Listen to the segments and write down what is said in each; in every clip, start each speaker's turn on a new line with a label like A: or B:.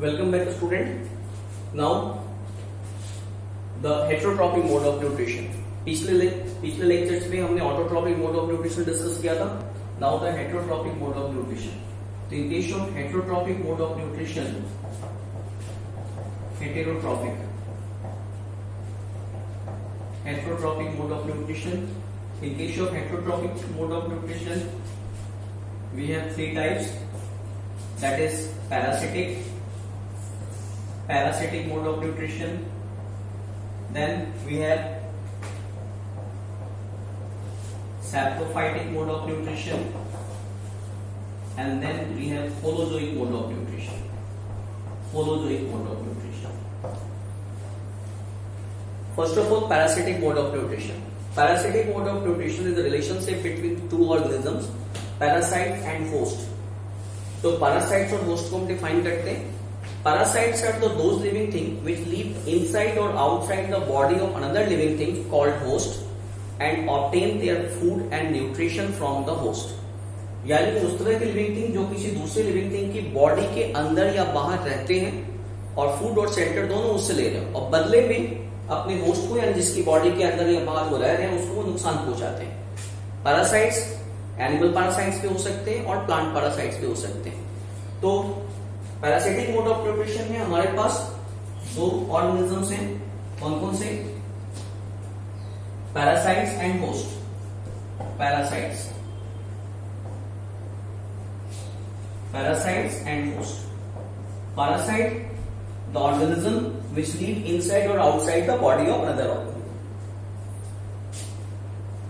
A: Welcome back student. Now the heterotrophic mode of nutrition. पिछले lectures में हमने autotrophic mode of nutrition discuss किया था. Now the heterotrophic mode of nutrition. तो in case of heterotrophic mode of nutrition, heterotrophic mode of nutrition. In case of heterotrophic mode of nutrition, we have three types. That is parasitic mode of nutrition. Then we have saprophytic mode of nutrition, and then we have holozoic mode of nutrition. First of all, parasitic mode of nutrition. Parasitic mode of nutrition is the relationship between two organisms, parasite and host. तो parasites और host को हम define करते हैं. Parasites are those living things which live inside or outside the body of another living thing called host and obtain their food and nutrition from the host. यानी कि उस तरह के लिविंग थिंग जो किसी दूसरे लिविंग थिंग की body के अंदर या बाहर रहते हैं और फूड और शेल्टर दोनों उससे ले रहे हैं और बदले में अपने होस्ट को यानी जिसकी बॉडी के अंदर या बाहर वो रह रहे हैं उसको वो नुकसान पहुंचाते हैं. पैरासाइट्स एनिमल पैरासाइट्स भी हो सकते हैं और प्लांट पैरासाइट्स भी हो सकते हैं. तो पैरासिटिक मोड ऑफ न्यूट्रिशन में हमारे पास दो ऑर्गेनिजम्स हैं. कौन कौन से? Parasites and host. Parasites and host. Parasite the organism which live inside or outside the body of another organism.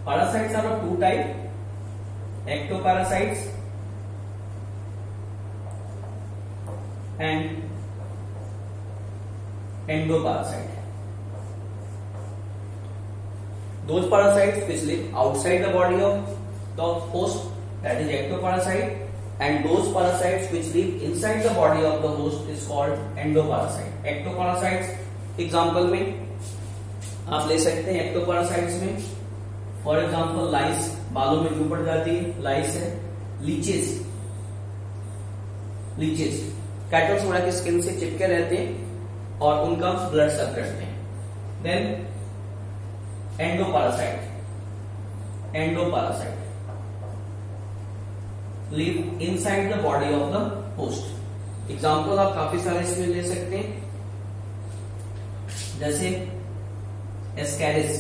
A: Parasites are of two types, ectoparasites and endoparasite. Those parasites which live outside the body of the host, that is ectoparasite, and those parasites which live inside the body of the host is called endoparasite. Ectoparasites example में आप ले सकते हैं. ectoparasites में for example लाइस, बालों में जो पड़ जाती है लाइस है. लीचेस कैटल्स वगैरह की स्किन से चिपके रहते हैं और उनका ब्लड सक करते हैं. Then endoparasite live inside the body of the host. Example आप काफी सारे इसमें ले सकते हैं, जैसे एस्कैरिस,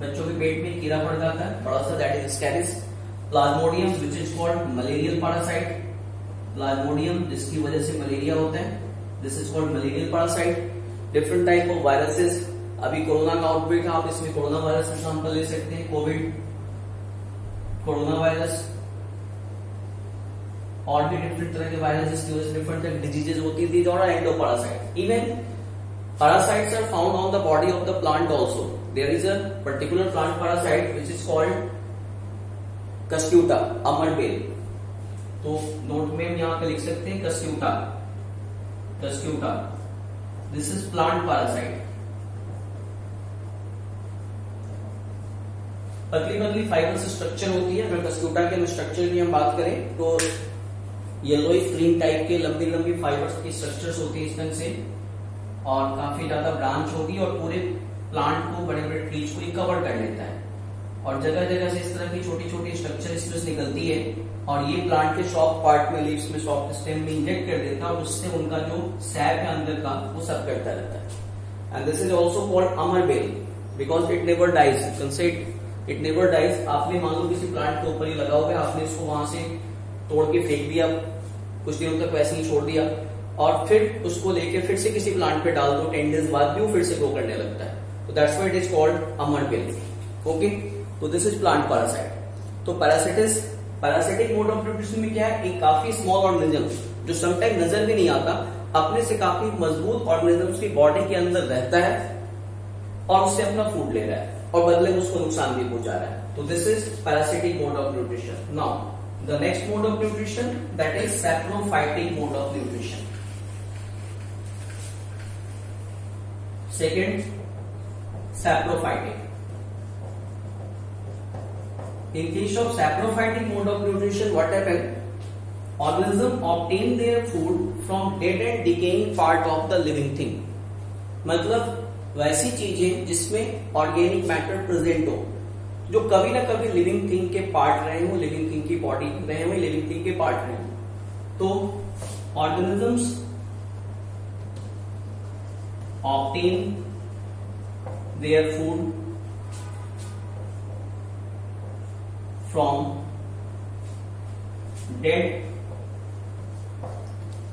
A: बच्चों के पेट में कीड़ा पड़ जाता है बड़ा सा, that is Ascaris. Plasmodium which is called malarial parasite. Plasmodium जिसकी वजह से मलेरिया होता है, this is called malarial parasite. Different type of viruses. अभी कोरोना का आउटब्रेक है, आप इसमें कोरोना वायरस एग्जाम्पल ले सकते हैं. कोविड, कोरोना वायरस और भी डिफरेंट तरह के वायरस जिसकी वजह से डिफरेंट तरह की डिजीजेज होती है. These are endoparasite. Even parasites are found on the body of the plant also. There is a particular plant parasite which is called Cuscuta, अमरबेल. तो नोट में हम यहां पे लिख सकते हैं Cuscuta. This is plant parasite. पतली फाइबर से स्ट्रक्चर होती है. अगर कस्क्यूटा के स्ट्रक्चर की हम बात करें तो येलोइश ग्रीन टाइप के लंबी फाइबर्स की स्ट्रक्चर्स होती है इस ढंग से, और काफी ज्यादा ब्रांच होगी और पूरे प्लांट को, बड़े बड़े ट्रीज को कवर कर लेता है. और जगह जगह से इस तरह की छोटी स्ट्रक्चर इसमें से निकलती है और ये प्लांट के सॉफ्ट पार्ट में, लीव्स में, सॉफ्ट स्टेम में इंजेक्ट कर देता है और उससे उनका जो सैप है अंदर का वो सब करता रहता है. And this is also called अमरबेल because it never dies. It never dies. आपने मान लो किसी प्लांट के ऊपर ही लगा हुआ है, आपने इसको वहां से तोड़ के फेंक दिया, कुछ दिनों तक वैसे ही छोड़ दिया और फिर उसको लेके फिर से किसी प्लांट पे डाल दो, 10 डेज बाद भी वो फिर से ग्रो करने लगता है. तो that's why it is called अमरबेल. ओके, तो दिस इज प्लांट पैरासाइट. तो पैरासिटिक मोड ऑफ न्यूट्रिशन में क्या है, एक काफी स्मॉल ऑर्गेनिज्म जो समटाइम नजर भी नहीं आता, अपने से काफी मजबूत ऑर्गेनिज्म की बॉडी के अंदर रहता है और उससे अपना फूड ले रहा है और बदले में उसको नुकसान भी पहुंचा रहा है. तो this is parasitic mode of nutrition. Now the next mode of nutrition, that is saprophytic mode of nutrition. Second, saprophytic. In case of saprophytic mode of nutrition, what happens? Organism obtain their food from dead and decaying part of the living thing, मतलब वैसी चीजें जिसमें organic matter present हो, जो कभी ना कभी living thing के पार्ट रहे हो, लिविंग थिंग की बॉडी रहे हो, लिविंग थिंग के पार्ट रहे हो। तो organisms obtain their food from dead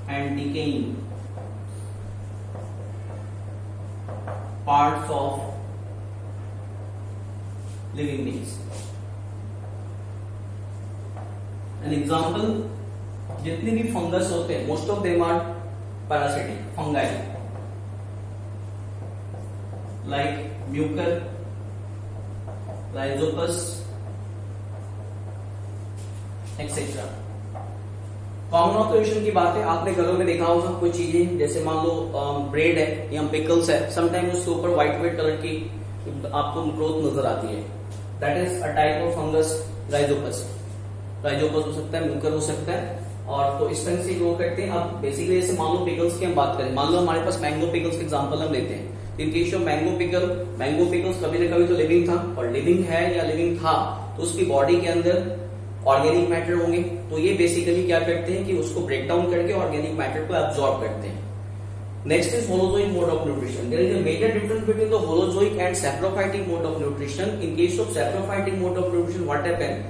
A: and decaying parts of living beings. An example, जितने भी फंगस होते हैं most of them are parasitic fungi, like Mucor, Rhizopus etcetera. Common occupation की बात है, आपने घरों में देखा होगा कोई चीजें, जैसे मान लो ब्रेड है या पिकल्स है, समटाइम उसके ऊपर व्हाइट व्हाइट कलर की आपको ग्रोथ नजर आती है, that is a type of fungus Rhizopus. Rhizopus हो सकता है, म्यूकर हो सकता है, और तो इस तरह से ग्रो करते हैं। अब बेसिकली जैसे मान लो पिकल्स की हम बात करें, मान लो हमारे पास मैंगो पिकल्स के एग्जांपल हम लेते हैं, इन केस ऑफ मैंगो पिकल्स कभी ना कभी तो लिविंग था, और लिविंग है या लिविंग था तो उसकी बॉडी के अंदर ऑर्गेनिक मैटर होंगे, तो ये बेसिकली क्या करते हैं कि उसको ब्रेक डाउन करके ऑर्गेनिक मैटर को एब्जॉर्ब करते हैं। Next is holozoic mode of nutrition. There is a major difference between the holozoic and saprophytic mode of nutrition. In case of saprophytic mode of nutrition what happen,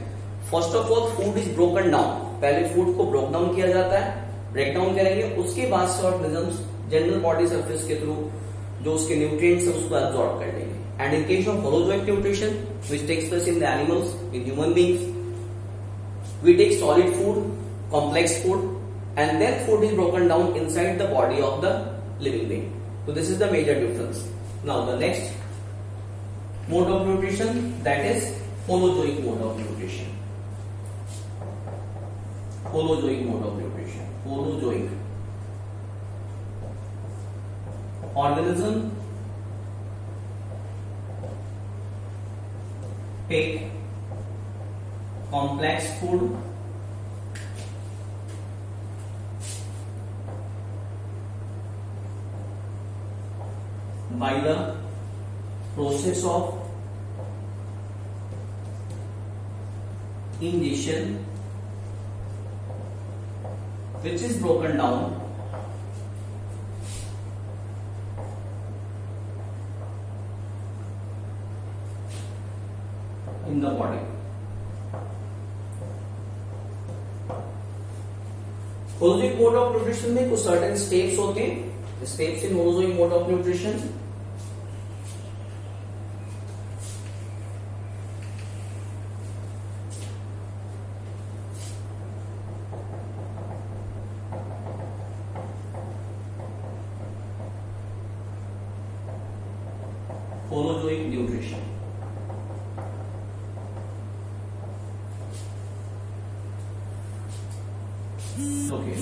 A: first of all food is broken down, पहले food को broke down किया जाता है, break down करेंगे, उसके बाद से organisms general body surface के थ्रू जो उसके न्यूट्रिएंट्स है उसको एब्जॉर्ब कर लेंगे। And in case of holozoic nutrition which takes place in the animals, in human beings, we take solid food, complex food, and then food is broken down inside the body of the living being. So this is the major difference. Now the next mode of nutrition, that is holozoic mode of nutrition. Holozoic mode of nutrition. Holozoic. Organism take complex food by the process of ingestion, which is broken down in the body. Holozoic mode of nutrition में कुछ certain steps होते हैं, steps in holozoic mode of nutrition. Holozoic nutrition, okay.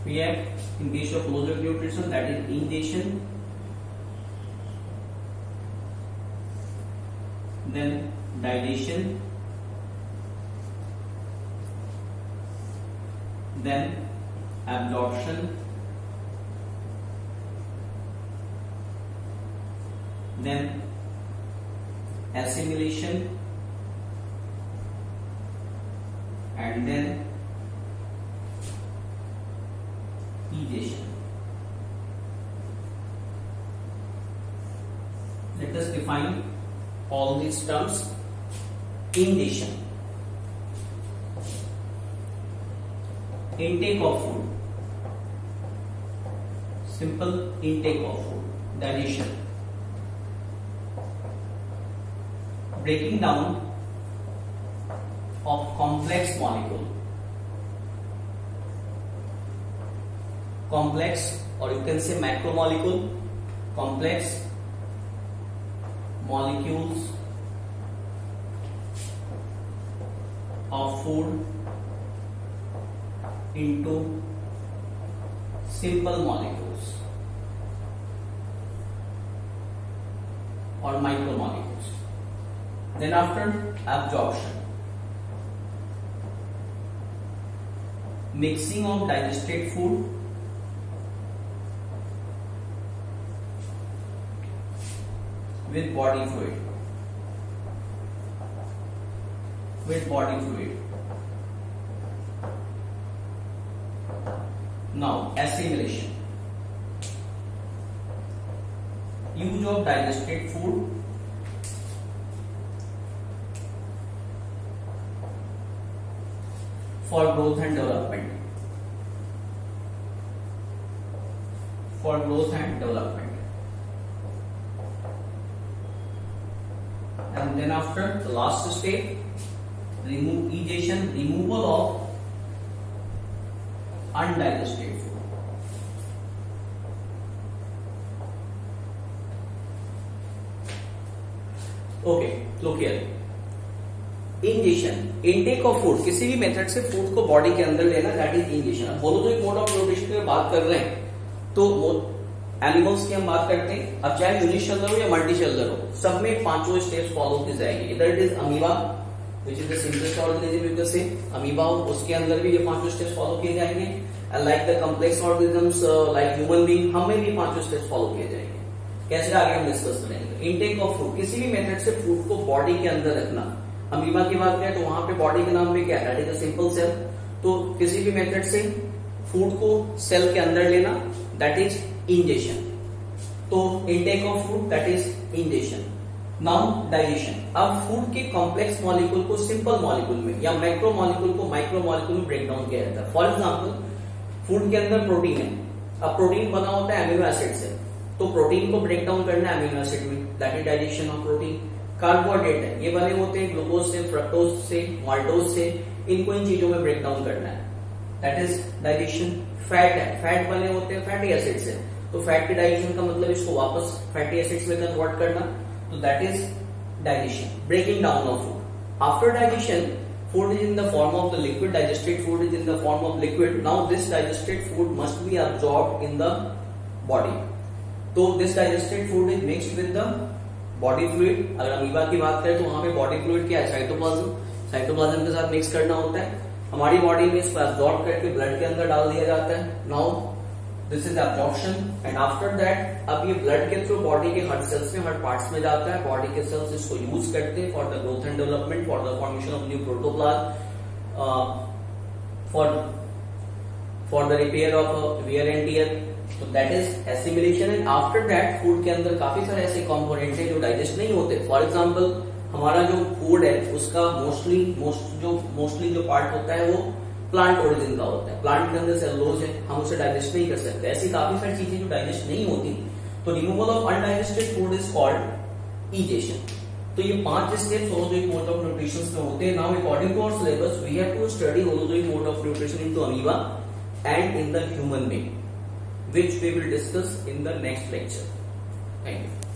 A: We have in case of holozoic nutrition, that is ingestion, then digestion, then absorption, then assimilation, and then egestion. Let us define all these terms. Ingestion, intake of food, simple intake of food. Digestion, breaking down of complex molecule, complex, or you can say macromolecule, complex molecules of food into simple molecules or micromolecules. Then after absorption, mixing of digested food with body fluid. Now assimilation, use of digested food for growth and development. And then after the last step, removal of undigested food. Okay, look here. Ingestion, intake of food, किसी भी method से food को body के अंदर लेना, that is ingestion. Holozoic mode of nutrition की बात कर रहे हैं तो एनिमल्स की हम बात करते हैं। अब चाहे यूनिसेलुलर हो या मल्टीसेलुलर हो, सब में पांचों स्टेप्स फॉलो की जाएंगे। इधर it is amoeba which is the simplest organism you can say, amoeba हो, उसके अंदर भी ये पांचों स्टेप्स फॉलो किए जाएंगे। And like the complex organisms like human being, हमें भी पांचों स्टेप्स फॉलो किए जाएंगे। कैसे आगे हम डिस्कस करेंगे। इनटेक ऑफ फूड, किसी भी मेथड से फूड को बॉडी के अंदर रखना। अमीबा की बात करें तो वहां पे बॉडी के नाम पे क्या है, that is a simple cell. तो किसी भी मेथड से फूड को सेल के अंदर लेना, दैट इज इंजेशन। तो intake of food that is ingestion. Now digestion, अब फूड के कॉम्प्लेक्स मॉलिक्यूल को सिंपल मॉलिक्यूल में या मैक्रो मॉलिक्यूल को माइक्रो मॉलिक्यूल में ब्रेक डाउन किया जाता है। फॉर एग्जाम्पल फूड के अंदर प्रोटीन है, अब प्रोटीन बना होता है अमीनो एसिड से, तो प्रोटीन को ब्रेक डाउन करना है अमीनो एसिड में, that is digestion of protein. Carbohydrate है, ये बने होते हैं ग्लूकोज से, फ्रक्टोज से, माल्टोज से, इनको इन चीजों में ब्रेक डाउन करना है, दैट इज डाइजेशन। फैट है, फैट बने होते हैं फैटी एसिड से, तो फैट के डाइजेशन का मतलब इसको वापस फैटी एसिड्स में कन्वर्ट करना, तो that is digestion, breaking down of food. After digestion, food is in the form of the liquid, digested food is in the form of liquid. Now this digested food must be absorbed in the body. तो this digested food is mixed with the body fluid. अगर amoeba की बात करें तो वहां पे body fluid क्या है, साइटोप्लाज्म, साइटोप्लाज्म के साथ मिक्स करना होता है। हमारी बॉडी में इसको एब्जॉर्ब करके ब्लड के अंदर डाल दिया जाता है। Now this is absorption and after that अब ये ब्लड के थ्रू बॉडी के हर सेल्स में, हर पार्ट्स में जाता है। बॉडी के सेल्स इसको यूज करते हैं for the growth and development, for the formation of new protoplasm, for the repair of wear and tear. तो that is assimilation. And after that food के अंदर काफी सारे ऐसे कंपोनेंट है जो डाइजेस्ट नहीं होते। फॉर एग्जाम्पल हमारा जो फूड है उसका मोस्टली जो पार्ट होता है वो प्लांट ओरिजिन का होता है। प्लांट के अंदर सेलुलोज है, हम उसे डाइजेस्ट नहीं कर सकते। ऐसी काफी सारी चीजें जो डाइजेस्ट नहीं होती, तो removal of undigested food is called ingestion. तो ये 5 steps holozoic mode of nutrition में होते हैं। Now according to our syllabus we have to study holozoic mode of nutrition into amoeba and in the human being, which we will discuss in the next lecture. Thank you.